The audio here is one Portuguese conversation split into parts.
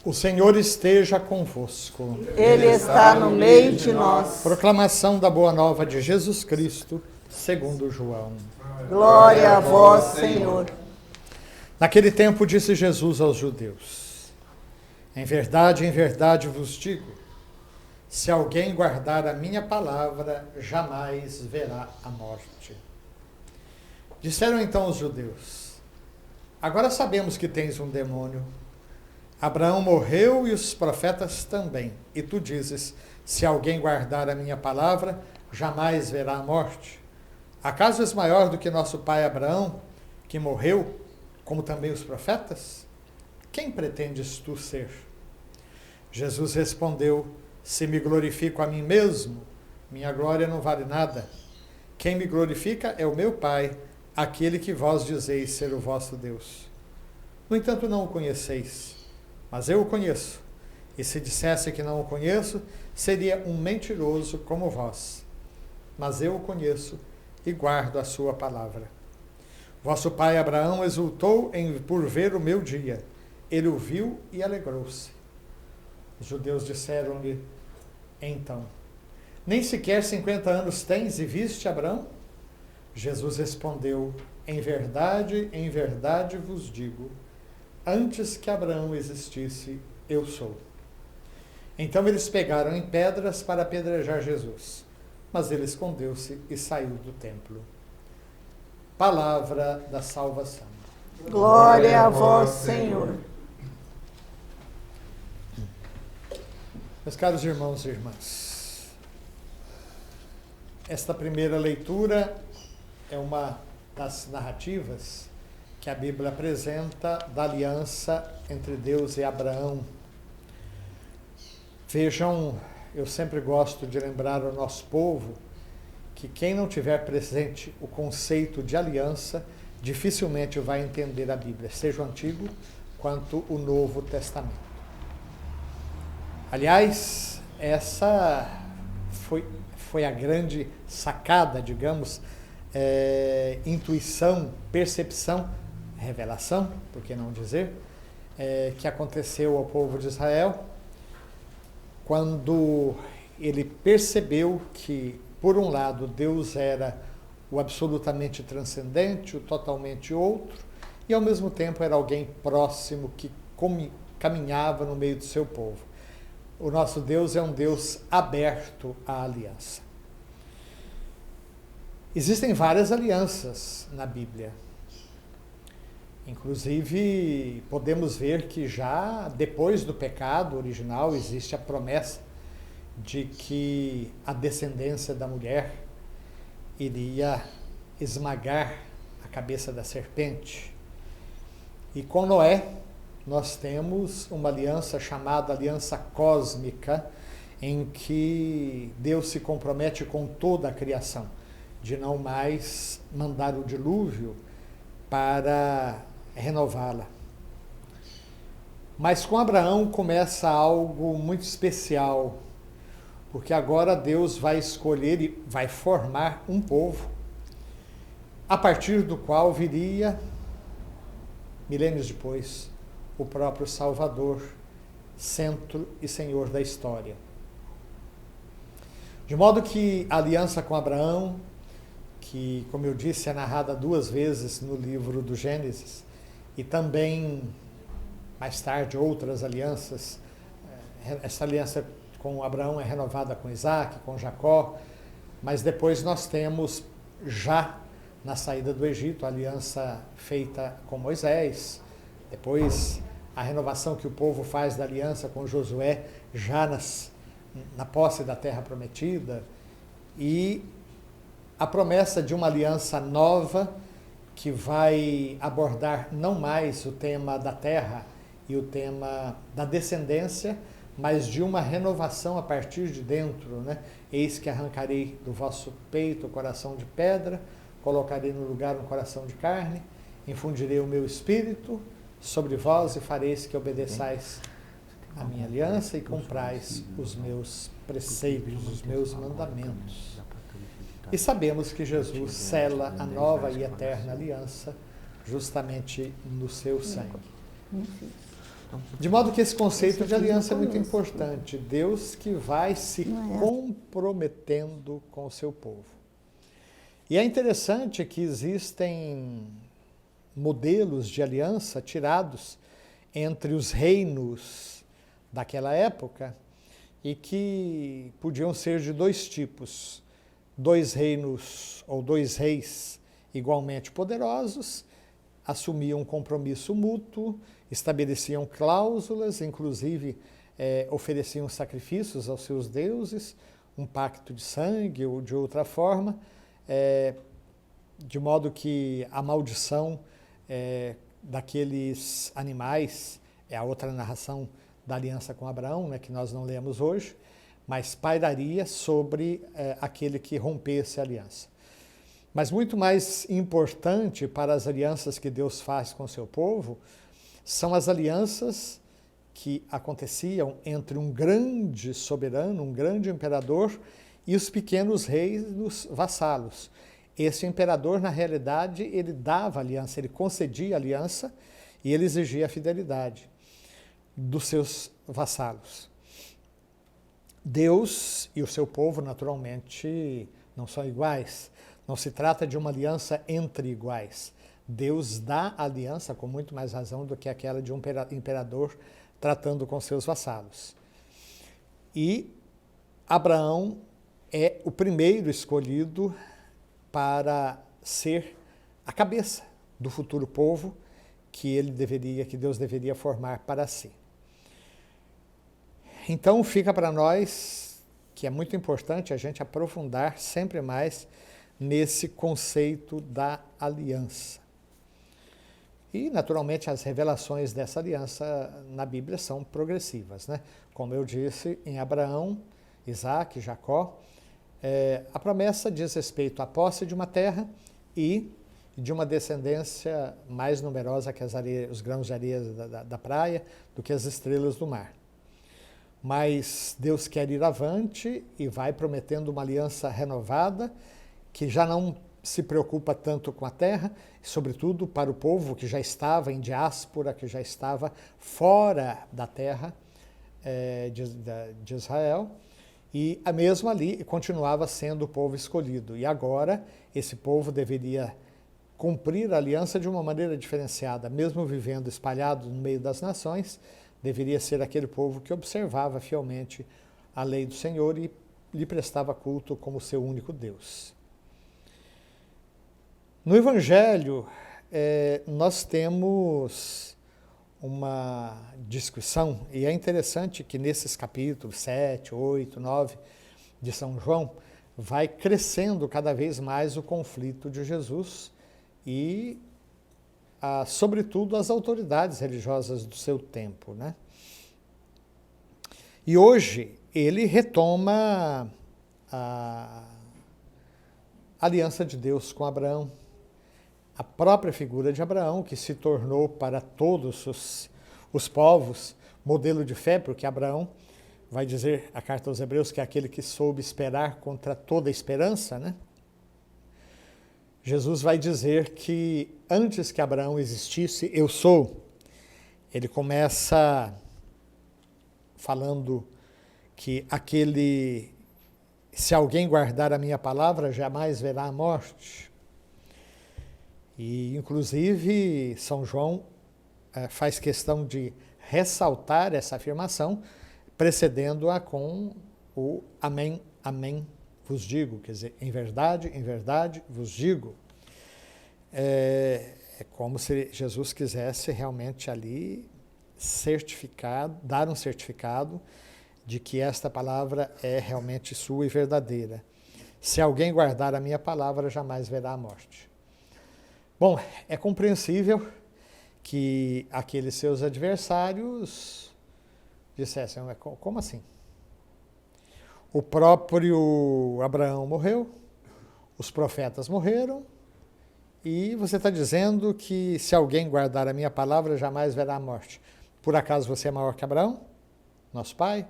O Senhor esteja convosco. Ele está no meio de nós. Proclamação da Boa Nova de Jesus Cristo, segundo João. Glória a vós, Senhor. Naquele tempo disse Jesus aos judeus: em verdade vos digo, se alguém guardar a minha palavra, jamais verá a morte. Disseram então os judeus: agora sabemos que tens um demônio. Abraão morreu e os profetas também. E tu dizes, se alguém guardar a minha palavra, jamais verá a morte. Acaso és maior do que nosso pai Abraão, que morreu, como também os profetas? Quem pretendes tu ser? Jesus respondeu, se me glorifico a mim mesmo, minha glória não vale nada. Quem me glorifica é o meu Pai, aquele que vós dizeis ser o vosso Deus. No entanto, não o conheceis, mas eu o conheço. E se dissesse que não o conheço, seria um mentiroso como vós. Mas eu o conheço e guardo a sua palavra. Vosso pai Abraão exultou por ver o meu dia. Ele o viu e alegrou-se. Os judeus disseram-lhe, então, nem sequer 50 anos tens e viste Abraão? Jesus respondeu, em verdade vos digo, antes que Abraão existisse, eu sou. Então eles pegaram em pedras para apedrejar Jesus, mas ele escondeu-se e saiu do templo. Palavra da salvação. Glória a vós, Senhor. Meus caros irmãos e irmãs, esta primeira leitura é uma das narrativas que a Bíblia apresenta da aliança entre Deus e Abraão. Vejam, eu sempre gosto de lembrar ao nosso povo que quem não tiver presente o conceito de aliança dificilmente vai entender a Bíblia, seja o Antigo quanto o Novo Testamento. Aliás, essa foi a grande sacada, digamos, intuição, percepção, revelação, por que não dizer, que aconteceu ao povo de Israel, quando ele percebeu que, por um lado, Deus era o absolutamente transcendente, o totalmente outro, e ao mesmo tempo era alguém próximo que caminhava no meio do seu povo. O nosso Deus é um Deus aberto à aliança. Existem várias alianças na Bíblia. Inclusive, podemos ver que já depois do pecado original existe a promessa de que a descendência da mulher iria esmagar a cabeça da serpente. E com Noé, nós temos uma aliança chamada aliança cósmica, em que Deus se compromete com toda a criação, de não mais mandar o dilúvio para renová-la. Mas com Abraão começa algo muito especial, porque agora Deus vai escolher e vai formar um povo, a partir do qual viria, milênios depois, o próprio Salvador, centro e senhor da história. De modo que a aliança com Abraão, que, como eu disse, é narrada 2 vezes no livro do Gênesis, e também, mais tarde, outras alianças. Essa aliança com Abraão é renovada com Isaac, com Jacó, mas depois nós temos, já na saída do Egito, a aliança feita com Moisés, depois a renovação que o povo faz da aliança com Josué, já na posse da terra prometida, e a promessa de uma aliança nova que vai abordar não mais o tema da terra e o tema da descendência, mas de uma renovação a partir de dentro, né? Eis que arrancarei do vosso peito o coração de pedra, colocarei no lugar um coração de carne, infundirei o meu espírito sobre vós e fareis que obedeçais a minha aliança e cumprais os meus preceitos, os meus mandamentos. E sabemos que Jesus sela a nova e eterna aliança justamente no seu sangue. De modo que esse conceito de aliança é muito importante. Deus que vai se comprometendo com o seu povo. E é interessante que existem modelos de aliança tirados entre os reinos daquela época e que podiam ser de dois tipos. Dois reinos ou dois reis igualmente poderosos assumiam um compromisso mútuo, estabeleciam cláusulas, inclusive ofereciam sacrifícios aos seus deuses, um pacto de sangue ou de outra forma, de modo que a maldição daqueles animais, é a outra narração da aliança com Abraão, né, que nós não lemos hoje, mas pairaria sobre aquele que rompesse a aliança. Mas muito mais importante para as alianças que Deus faz com o seu povo são as alianças que aconteciam entre um grande soberano, um grande imperador e os pequenos reis dos vassalos. Esse imperador, na realidade, ele dava aliança, ele concedia aliança e ele exigia a fidelidade dos seus vassalos. Deus e o seu povo, naturalmente, não são iguais. Não se trata de uma aliança entre iguais. Deus dá aliança com muito mais razão do que aquela de um imperador tratando com seus vassalos. E Abraão é o primeiro escolhido para ser a cabeça do futuro povo que Deus deveria formar para si. Então fica para nós que é muito importante a gente aprofundar sempre mais nesse conceito da aliança. E, naturalmente, as revelações dessa aliança na Bíblia são progressivas, né? Como eu disse, em Abraão, Isaac, Jacó, a promessa diz respeito à posse de uma terra e de uma descendência mais numerosa que os grãos de areia da praia, do que as estrelas do mar. Mas Deus quer ir avante e vai prometendo uma aliança renovada, que já não se preocupa tanto com a terra, sobretudo para o povo que já estava em diáspora, que já estava fora da terra de Israel, e mesmo ali continuava sendo o povo escolhido. E agora esse povo deveria cumprir a aliança de uma maneira diferenciada, mesmo vivendo espalhado no meio das nações, deveria ser aquele povo que observava fielmente a lei do Senhor e lhe prestava culto como seu único Deus. No Evangelho, nós temos uma discussão, e é interessante que nesses capítulos 7, 8, 9 de São João, vai crescendo cada vez mais o conflito de Jesus e, sobretudo, as autoridades religiosas do seu tempo, né? E hoje ele retoma a aliança de Deus com Abraão, a própria figura de Abraão, que se tornou para todos os povos modelo de fé, porque Abraão, vai dizer a carta aos Hebreus, que é aquele que soube esperar contra toda esperança, né? Jesus vai dizer que antes que Abraão existisse, eu sou. Ele começa falando que se alguém guardar a minha palavra, jamais verá a morte. E, inclusive, São João faz questão de ressaltar essa afirmação, precedendo-a com o amém, amém vos digo, quer dizer, em verdade vos digo. É como se Jesus quisesse realmente ali dar um certificado de que esta palavra é realmente sua e verdadeira. Se alguém guardar a minha palavra, jamais verá a morte. Bom, é compreensível que aqueles seus adversários dissessem, como assim? O próprio Abraão morreu, os profetas morreram, e você está dizendo que se alguém guardar a minha palavra, jamais verá a morte. Por acaso você é maior que Abraão, nosso pai,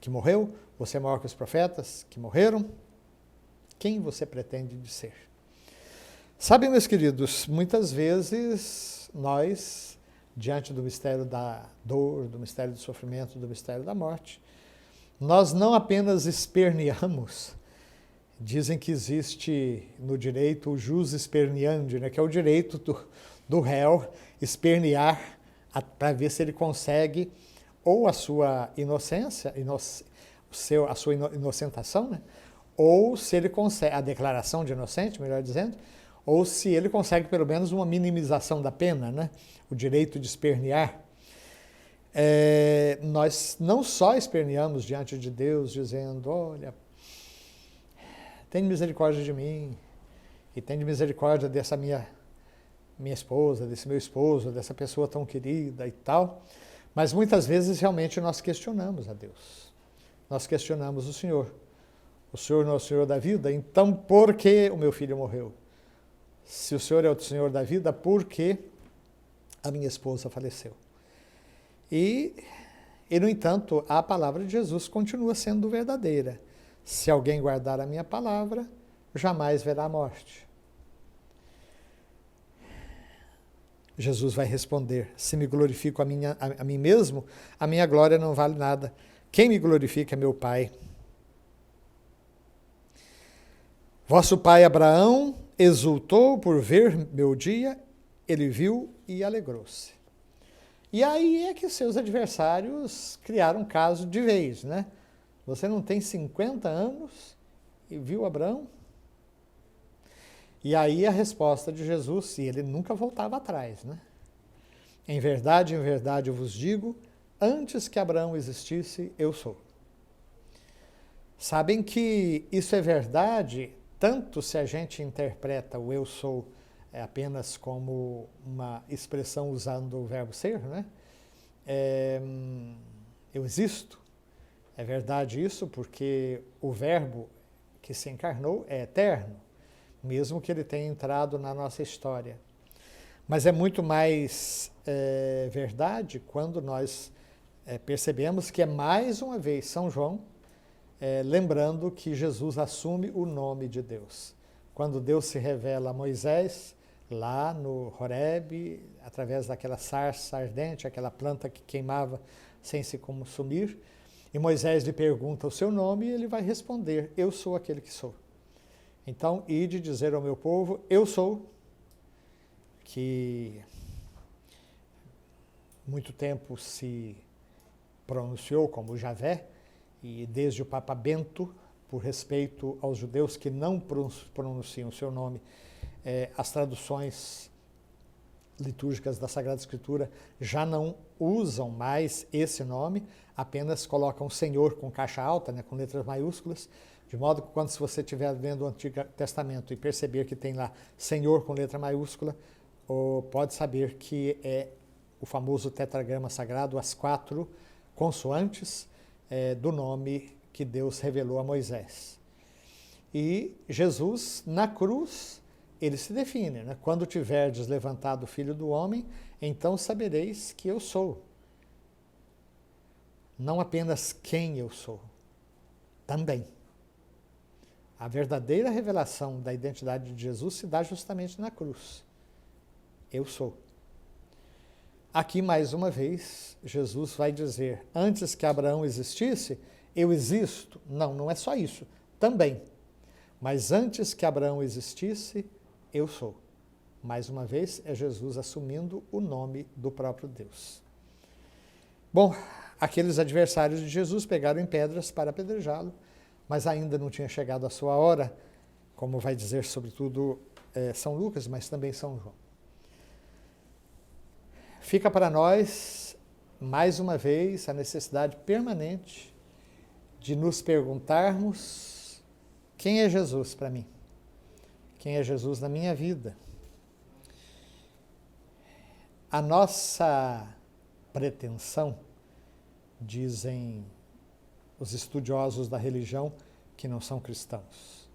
que morreu? Você é maior que os profetas, que morreram? Quem você pretende de ser? Sabe, meus queridos, muitas vezes nós diante do mistério da dor, do mistério do sofrimento, do mistério da morte, nós não apenas esperneamos. Dizem que existe no direito o jus esperneandi, né, que é o direito do réu espernear para ver se ele consegue ou a sua inocência, a sua inocentação, né, ou se ele consegue, a declaração de inocente, melhor dizendo, ou se ele consegue pelo menos uma minimização da pena, né, o direito de espernear. Nós não só esperneamos diante de Deus dizendo, olha, tem misericórdia de mim, e tem misericórdia dessa minha esposa, desse meu esposo, dessa pessoa tão querida e tal, mas muitas vezes realmente nós questionamos a Deus. Nós questionamos o Senhor. O Senhor não é o Senhor da vida, então por que o meu filho morreu? Se o Senhor é o Senhor da vida, por que a minha esposa faleceu? E, no entanto, a palavra de Jesus continua sendo verdadeira. Se alguém guardar a minha palavra, jamais verá a morte. Jesus vai responder, se me glorifico a mim mesmo, a minha glória não vale nada. Quem me glorifica é meu Pai. Vosso pai Abraão exultou por ver meu dia, ele viu e alegrou-se. E aí é que seus adversários criaram um caso de vez, né? Você não tem 50 anos e viu Abraão? E aí a resposta de Jesus, e ele nunca voltava atrás, né? Em verdade eu vos digo, antes que Abraão existisse, eu sou. Sabem que isso é verdade, tanto se a gente interpreta o eu sou apenas como uma expressão usando o verbo ser, né? Eu existo. É verdade isso porque o verbo que se encarnou é eterno, mesmo que ele tenha entrado na nossa história. Mas é muito mais verdade quando nós percebemos que é mais uma vez São João lembrando que Jesus assume o nome de Deus. Quando Deus se revela a Moisés, lá no Horebe, através daquela sarça ardente, aquela planta que queimava sem se consumir, e Moisés lhe pergunta o seu nome e ele vai responder, eu sou aquele que sou. Então, ide dizer ao meu povo, eu sou, que muito tempo se pronunciou como Javé, e desde o Papa Bento, por respeito aos judeus que não pronunciam o seu nome, as traduções litúrgicas da Sagrada Escritura já não usam mais esse nome, apenas colocam Senhor com caixa alta, né, com letras maiúsculas, de modo que quando você estiver vendo o Antigo Testamento e perceber que tem lá Senhor com letra maiúscula, pode saber que é o famoso tetragrama sagrado, as 4 consoantes do nome que Deus revelou a Moisés. E Jesus, na cruz, ele se define, né? Quando tiverdes levantado o Filho do Homem, então sabereis que eu sou. Não apenas quem eu sou, também. A verdadeira revelação da identidade de Jesus se dá justamente na cruz. Eu sou. Aqui, mais uma vez, Jesus vai dizer, antes que Abraão existisse, eu existo. Não, não é só isso, também. Mas antes que Abraão existisse, eu sou. Mais uma vez, é Jesus assumindo o nome do próprio Deus. Bom, aqueles adversários de Jesus pegaram em pedras para apedrejá-lo, mas ainda não tinha chegado a sua hora, como vai dizer sobretudo São Lucas, mas também São João. Fica para nós, mais uma vez, a necessidade permanente de nos perguntarmos quem é Jesus para mim? Quem é Jesus na minha vida? A nossa pretensão, dizem os estudiosos da religião que não são cristãos.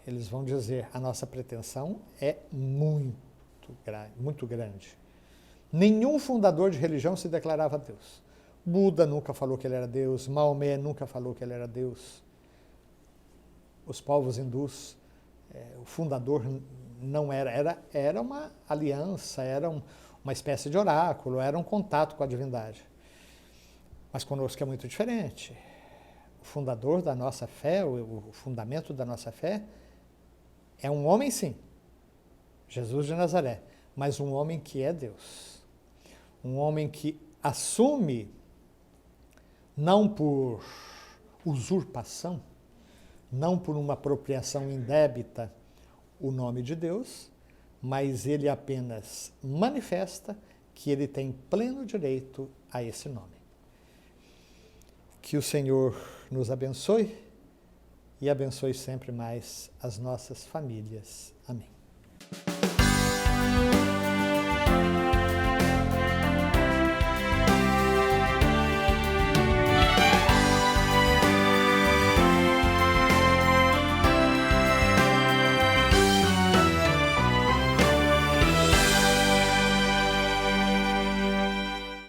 Eles vão dizer, a nossa pretensão é muito grande. Nenhum fundador de religião se declarava Deus. Buda nunca falou que ele era Deus, Maomé nunca falou que ele era Deus. Os povos hindus, o fundador não era uma aliança, era uma espécie de oráculo, era um contato com a divindade. Mas conosco é muito diferente. O fundador da nossa fé, o fundamento da nossa fé, é um homem, sim, Jesus de Nazaré, mas um homem que é Deus. Um homem que assume, não por usurpação, não por uma apropriação indébita, o nome de Deus, mas ele apenas manifesta que ele tem pleno direito a esse nome. Que o Senhor nos abençoe e abençoe sempre mais as nossas famílias. Amém.